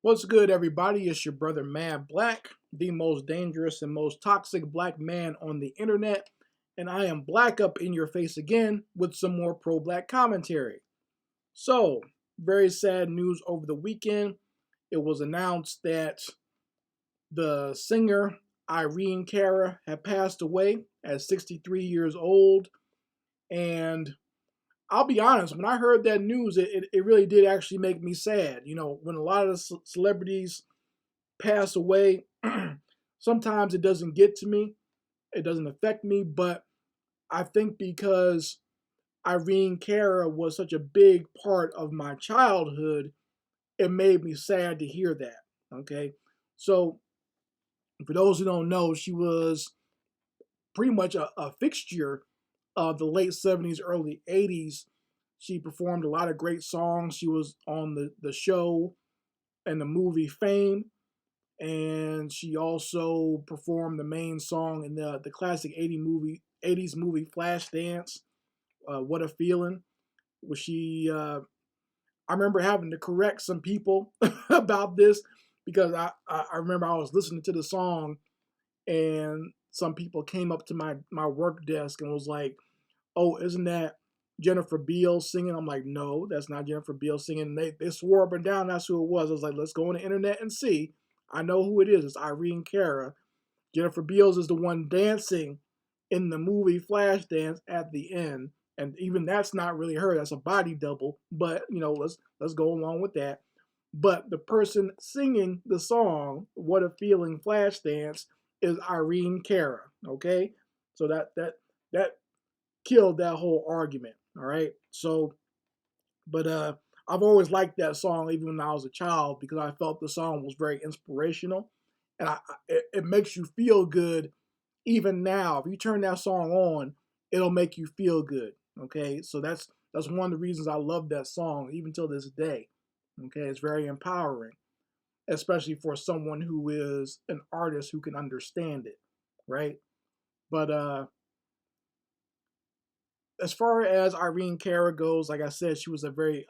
What's good, everybody? It's your brother Mad Black, the most dangerous and most toxic black man on the internet, and I am black up in your face again with some more pro black commentary. So, very sad news over the weekend. It was announced that the singer Irene Cara had passed away at 63 years old, and I'll be honest, when I heard that news, it really did actually make me sad. You know, when a lot of the celebrities pass away, sometimes it doesn't get to me, it doesn't affect me, but I think because Irene Cara was such a big part of my childhood, it made me sad to hear that. Okay. So, for those who don't know, she was pretty much a fixture of the late 70s, early 80s. She performed a lot of great songs. She was on the show and the movie Fame, and she also performed the main song in the classic 80s movie Flashdance, What a Feeling. Was she I remember having to correct some people about this because I remember I was listening to the song and some people came up to my work desk and was like, "Oh, isn't that Jennifer Beals singing?" I'm like, "No, that's not Jennifer Beals singing." And they swore up and down that's who it was. I was like, "Let's go on the internet and see." I know who it is. It's Irene Cara. Jennifer Beals is the one dancing in the movie Flashdance at the end, and even that's not really her. That's a body double. But let's go along with that. But the person singing the song "What a Feeling" Flashdance is Irene Cara. Okay, so that killed that whole argument. All right, so but I've always liked that song even when I was a child because I felt the song was very inspirational, and it makes you feel good even now. If you turn that song on, it'll make you feel good. Okay, so that's one of the reasons I love that song even till this day. Okay, it's very empowering, especially for someone who is an artist who can understand it, right? But as far as Irene Cara goes, like I said, she was very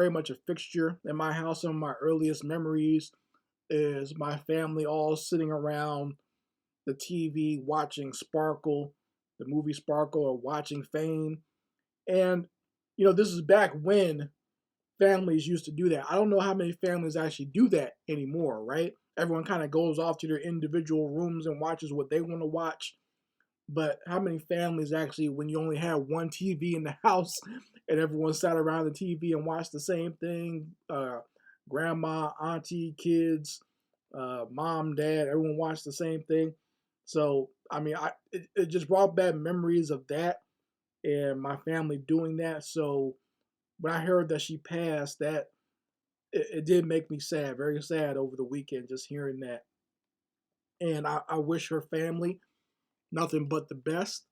much a fixture in my house. Some of my earliest memories is my family all sitting around the TV watching Sparkle, the movie Sparkle, or watching Fame. And this is back when families used to do that. I don't know how many families actually do that anymore, right? Everyone kind of goes off to their individual rooms and watches what they want to watch. But how many families actually, when you only have one TV in the house and everyone sat around the TV and watched the same thing, grandma, auntie, kids, mom, dad, everyone watched the same thing. So, I mean, it just brought back memories of that and my family doing that. So, when I heard that she passed, it did make me sad, very sad over the weekend, just hearing that. And I wish her family nothing but the best,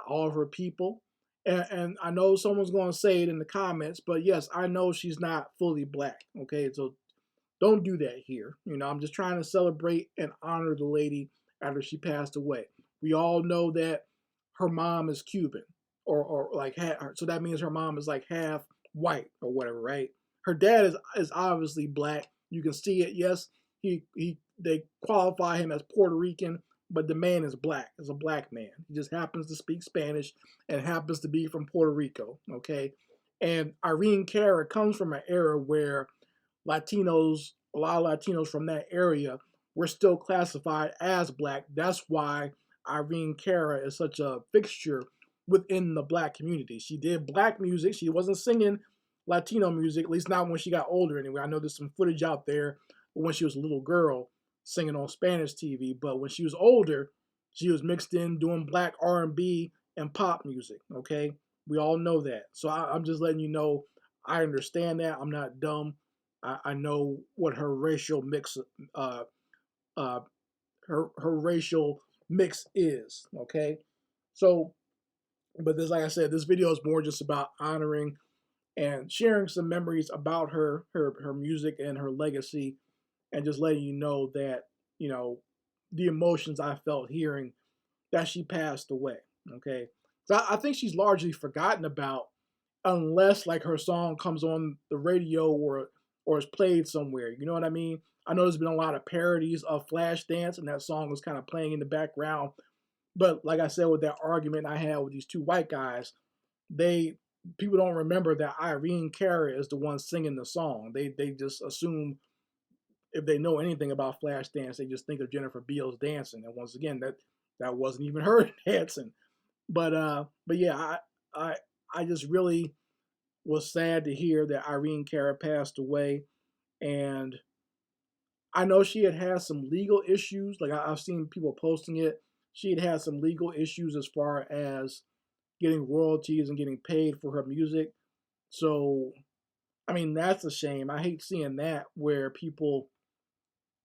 all of her people. And I know someone's going to say it in the comments, but yes, I know she's not fully black. Okay, so don't do that here. I'm just trying to celebrate and honor the lady after she passed away. We all know that her mom is Cuban, or like so that means her mom is like half white or whatever, right? Her dad is obviously black. You can see it. Yes, they qualify him as Puerto Rican, but the man is black. Is a black man. He just happens to speak Spanish and happens to be from Puerto Rico. Okay, and Irene Cara comes from an era where Latinos, a lot of Latinos from that area, were still classified as black. That's why Irene Cara is such a fixture within the black community. She did black music. She wasn't singing Latino music, at least not when she got older anyway. I know there's some footage out there when she was a little girl singing on Spanish TV, but when she was older, she was mixed in doing black R&B and pop music, okay? We all know that. So I'm just letting you know I understand that. I'm not dumb. I know what her racial mix uh, her racial mix is. Okay, so but this, like I said, this video is more just about honoring and sharing some memories about her music and her legacy, and just letting you know that you know the emotions I felt hearing that she passed away. Okay, so I think she's largely forgotten about unless like her song comes on the radio or is played somewhere. You know what I mean? I know there's been a lot of parodies of Flashdance, and that song was kind of playing in the background. But like I said, with that argument I had with these two white guys, they people don't remember that Irene Cara is the one singing the song. They just assume, if they know anything about Flashdance, they just think of Jennifer Beals dancing. And once again, that wasn't even her dancing. But yeah, I I just really was sad to hear that Irene Cara passed away, and I know she had some legal issues. Like I've seen people posting it. She had some legal issues as far as getting royalties and getting paid for her music. So I mean, that's a shame. I hate seeing that, where people,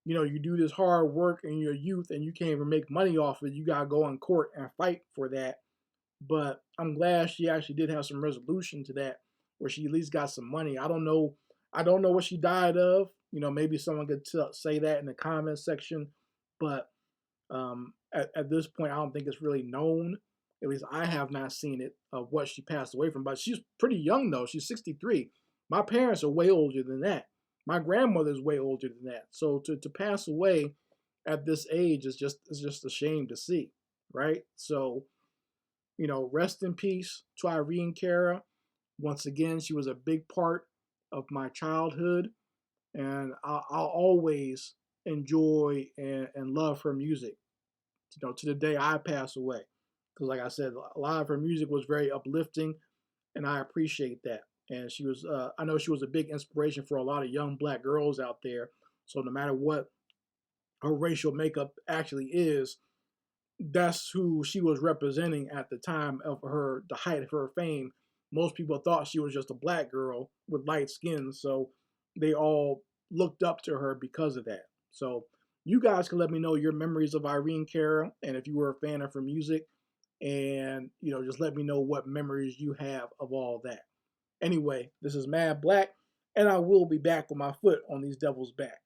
you do this hard work in your youth and you can't even make money off of it. You gotta go in court and fight for that. But I'm glad she actually did have some resolution to that, where she at least got some money. I don't know. I don't know what she died of. Maybe someone could say that in the comments section. But at this point, I don't think it's really known. At least I have not seen it of what she passed away from. But she's pretty young though. She's 63. My parents are way older than that. My grandmother's way older than that. So to pass away at this age is just a shame to see, right? So rest in peace to Irene Cara. Once again, she was a big part of my childhood, and I'll always enjoy and love her music, to the day I pass away. Because, like I said, a lot of her music was very uplifting, and I appreciate that. And I know she was a big inspiration for a lot of young black girls out there. So no matter what her racial makeup actually is, that's who she was representing at the time of the height of her fame. Most people thought she was just a black girl with light skin, so they all looked up to her because of that. So you guys can let me know your memories of Irene Cara, and if you were a fan of her music, and just let me know what memories you have of all that. Anyway, this is Mad Black, and I will be back with my foot on these devils' back.